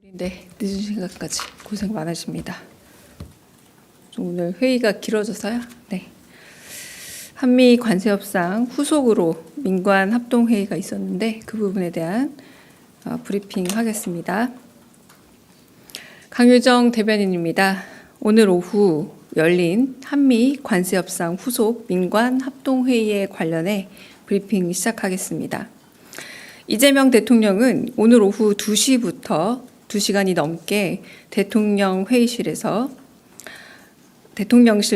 네, 늦은 시간까지 고생 많으십니다. 오늘 회의가 길어져서요. 네. 한미 관세협상 후속으로 민관 합동 회의가 있었는데 그 부분에 대한 브리핑 하겠습니다. 강유정 대변인입니다. 오늘 오후 열린 한미 관세협상 후속 민관 합동 회의에 관련해 브리핑 시작하겠습니다. 이재명 대통령은 오늘 오후 2시부터 2시간이 넘게 대통령실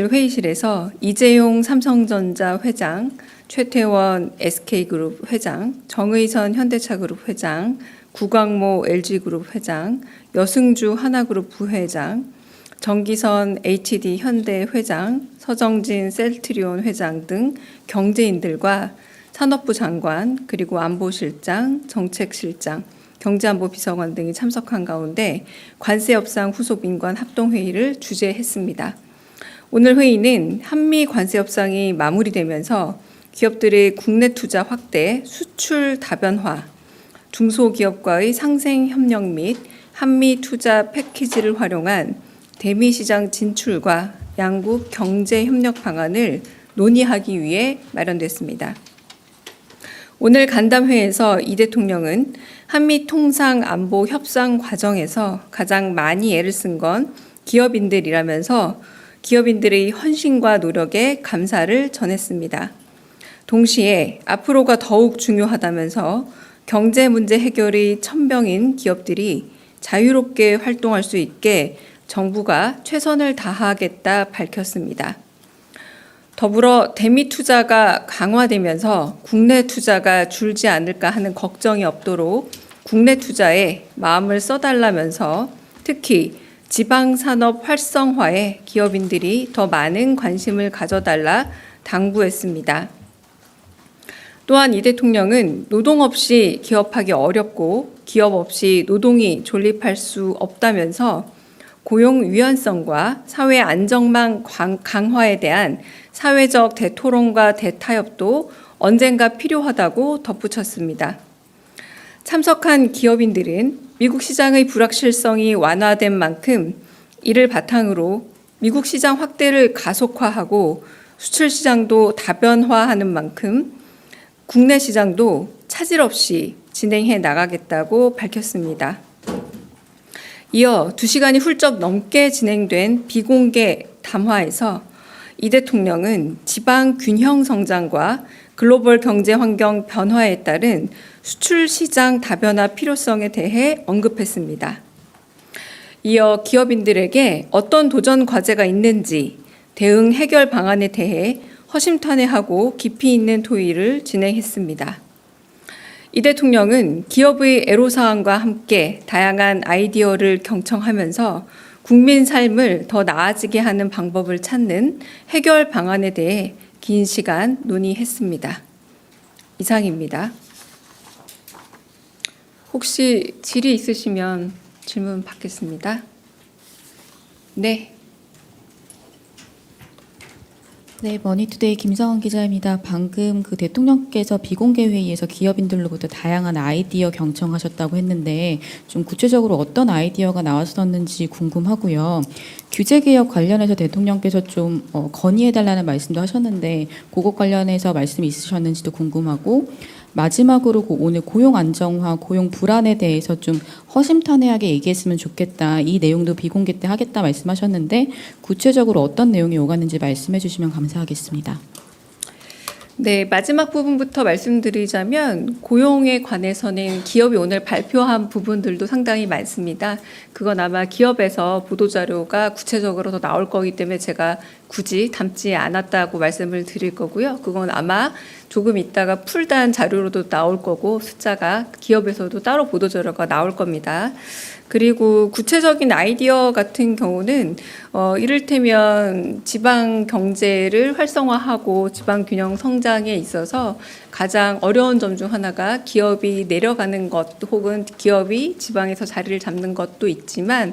회의실에서 이재용 삼성전자 회장, 최태원 SK그룹 회장, 정의선 현대차그룹 회장, 구광모 LG그룹 회장, 여승주 하나그룹 부회장, 정기선 HD 현대 회장, 서정진 셀트리온 회장 등 경제인들과 산업부 장관, 그리고 안보실장, 정책실장, 경제안보비서관 등이 참석한 가운데 관세협상 후속 민관 합동회의를 주재했습니다. 오늘 회의는 한미 관세협상이 마무리되면서 기업들의 국내 투자 확대, 수출 다변화, 중소기업과의 상생 협력 및 한미 투자 패키지를 활용한 대미 시장 진출과 양국 경제 협력 방안을 논의하기 위해 마련됐습니다. 오늘 간담회에서 이 대통령은 한미 통상 안보 협상 과정에서 가장 많이 애를 쓴 건 기업인들이라면서 기업인들의 헌신과 노력에 감사를 전했습니다. 동시에 앞으로가 더욱 중요하다면서 경제 문제 해결의 천병인 기업들이 자유롭게 활동할 수 있게 정부가 최선을 다하겠다 밝혔습니다. 더불어 대미 투자가 강화되면서 국내 투자가 줄지 않을까 하는 걱정이 없도록 국내 투자에 마음을 써달라면서 특히 지방산업 활성화에 기업인들이 더 많은 관심을 가져달라 당부했습니다. 또한 이 대통령은 노동 없이 기업하기 어렵고 기업 없이 노동이 존립할 수 없다면서 고용 유연성과 사회 안정망 강화에 대한 사회적 대토론과 대타협도 언젠가 필요하다고 덧붙였습니다. 참석한 기업인들은 미국 시장의 불확실성이 완화된 만큼 이를 바탕으로 미국 시장 확대를 가속화하고 수출 시장도 다변화하는 만큼 국내 시장도 차질 없이 진행해 나가겠다고 밝혔습니다. 이어 2시간이 훌쩍 넘게 진행된 비공개 담화에서 이 대통령은 지방 균형 성장과 글로벌 경제 환경 변화에 따른 수출 시장 다변화 필요성에 대해 언급했습니다. 이어 기업인들에게 어떤 도전 과제가 있는지 대응 해결 방안에 대해 허심탄회하고 깊이 있는 토의를 진행했습니다. 이 대통령은 기업의 애로사항과 함께 다양한 아이디어를 경청하면서 국민 삶을 더 나아지게 하는 방법을 찾는 해결 방안에 대해 긴 시간 논의했습니다. 이상입니다. 혹시 질의 있으시면 질문 받겠습니다. 네. 네, 머니투데이 김성원 기자입니다. 방금 그 대통령께서 비공개 회의에서 기업인들로부터 다양한 아이디어 경청하셨다고 했는데 좀 구체적으로 어떤 아이디어가 나왔었는지 궁금하고요. 규제 개혁 관련해서 대통령께서 좀 건의해달라는 말씀도 하셨는데 그것 관련해서 말씀이 있으셨는지도 궁금하고 마지막으로 오늘 고용 안정화, 고용 불안에 대해서 좀 허심탄회하게 얘기했으면 좋겠다. 이 내용도 비공개 때 하겠다 말씀하셨는데 구체적으로 어떤 내용이 오갔는지 말씀해 주시면 감사하겠습니다. 네, 마지막 부분부터 말씀드리자면 고용에 관해서는 기업이 오늘 발표한 부분들도 상당히 많습니다. 그건 아마 기업에서 보도자료가 구체적으로 더 나올 거기 때문에 제가 굳이 담지 않았다고 말씀을 드릴 거고요. 그건 아마 조금 있다가 풀단 자료로도 나올 거고 숫자가 기업에서도 따로 보도자료가 나올 겁니다. 그리고 구체적인 아이디어 같은 경우는 이를테면 지방 경제를 활성화하고 지방 균형 성장에 있어서 가장 어려운 점 중 하나가 기업이 내려가는 것 혹은 기업이 지방에서 자리를 잡는 것도 있지만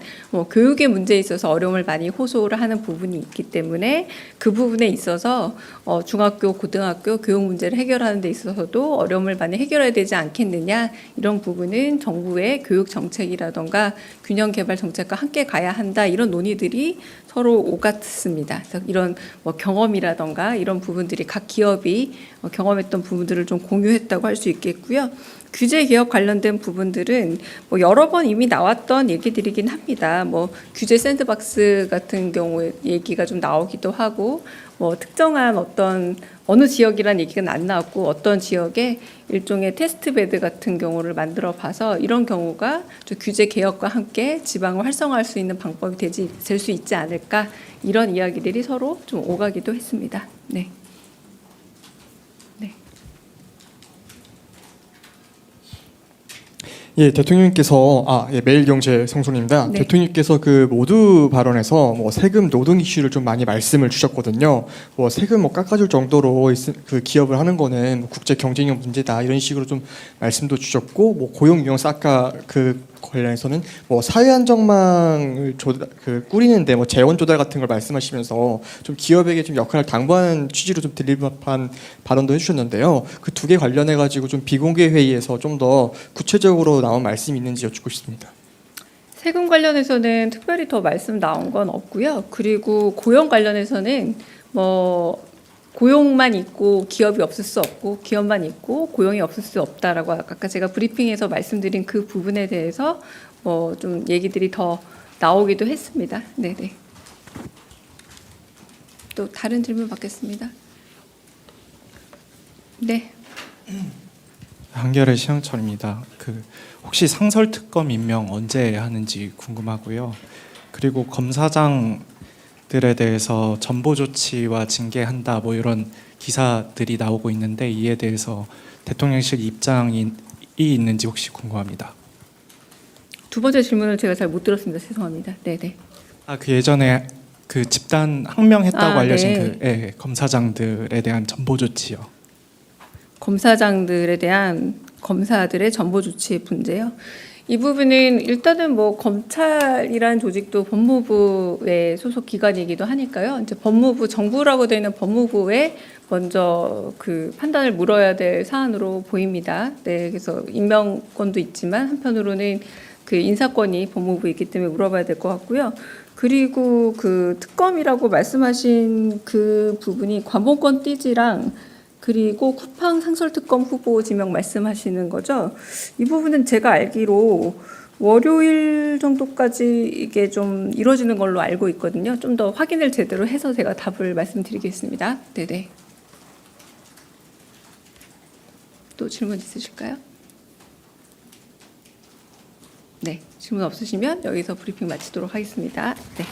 교육의 문제에 있어서 어려움을 많이 호소를 하는 부분이 있기 때문에 그 부분에 있어서 중학교, 고등학교 교육 문제를 해결하는 데 있어서도 어려움을 많이 해결해야 되지 않겠느냐, 이런 부분은 정부의 교육 정책이라던가 균형 개발 정책과 함께 가야 한다, 이런 논의들이 서로 오갔습니다. 그래서 이런 경험이라던가 이런 부분들이 각 기업이 경험했던 부분들을 좀 공유했다고 할 수 있겠고요. 규제 개혁 관련된 부분들은 여러 번 이미 나왔던 얘기들이긴 합니다. 규제 샌드박스 같은 경우에 얘기가 좀 나오기도 하고, 특정한 어느 지역이란 얘기는 안 나왔고, 어떤 지역에 일종의 테스트베드 같은 경우를 만들어 봐서 이런 경우가 좀 규제 개혁과 함께 지방을 활성화할 수 있는 방법이 될 수 있지 않을까, 이런 이야기들이 서로 좀 오가기도 했습니다. 네. 예, 대통령님께서 매일경제 성순입니다. 네. 대통령님께서 그 모두 발언에서 세금 노동 이슈를 좀 많이 말씀을 주셨거든요. 세금 깎아줄 정도로 그 기업을 하는 거는 국제 경쟁력 문제다, 이런 식으로 좀 말씀도 주셨고, 고용 유형 아까 그 관련해서는 사회 안정망을 꾸리는데 재원 조달 같은 걸 말씀하시면서 좀 기업에게 좀 역할을 당부하는 취지로 좀 들릴 법한 발언도 해주셨는데요. 그 두 개 관련해 가지고 좀 비공개 회의에서 좀 더 구체적으로 나온 말씀이 있는지 여쭙고 싶습니다. 세금 관련해서는 특별히 더 말씀 나온 건 없고요. 그리고 고용 관련해서는 고용만 있고 기업이 없을 수 없고, 기업만 있고 고용이 없을 수 없다라고 아까 제가 브리핑에서 말씀드린 그 부분에 대해서 좀 얘기들이 더 나오기도 했습니다. 네네. 또 다른 질문 받겠습니다. 네. 한겨레 시향철입니다. 혹시 상설특검 임명 언제 하는지 궁금하고요. 그리고 검사장들에 대해서 전보 조치와 징계한다, 이런 기사들이 나오고 있는데, 이에 대해서 대통령실 입장이 있는지 혹시 궁금합니다. 두 번째 질문을 제가 잘 못 들었습니다. 죄송합니다. 네네. 그 예전에 그 집단 항명했다고 알려진 네. 검사장들에 대한 전보 조치요. 검사장들에 대한 검사들의 전보 조치 문제요. 이 부분은 일단은 검찰이란 조직도 법무부의 소속 기관이기도 하니까요. 이제 정부라고 되어 있는 법무부에 먼저 그 판단을 물어야 될 사안으로 보입니다. 네, 그래서 임명권도 있지만 한편으로는 그 인사권이 법무부에 있기 때문에 물어봐야 될 것 같고요. 그리고 그 특검이라고 말씀하신 그 부분이 관본권 띠지랑 그리고 쿠팡 상설특검 후보 지명 말씀하시는 거죠. 이 부분은 제가 알기로 월요일 정도까지 이게 좀 이루어지는 걸로 알고 있거든요. 좀 더 확인을 제대로 해서 제가 답을 말씀드리겠습니다. 네네. 또 질문 있으실까요? 네, 질문 없으시면 여기서 브리핑 마치도록 하겠습니다. 네.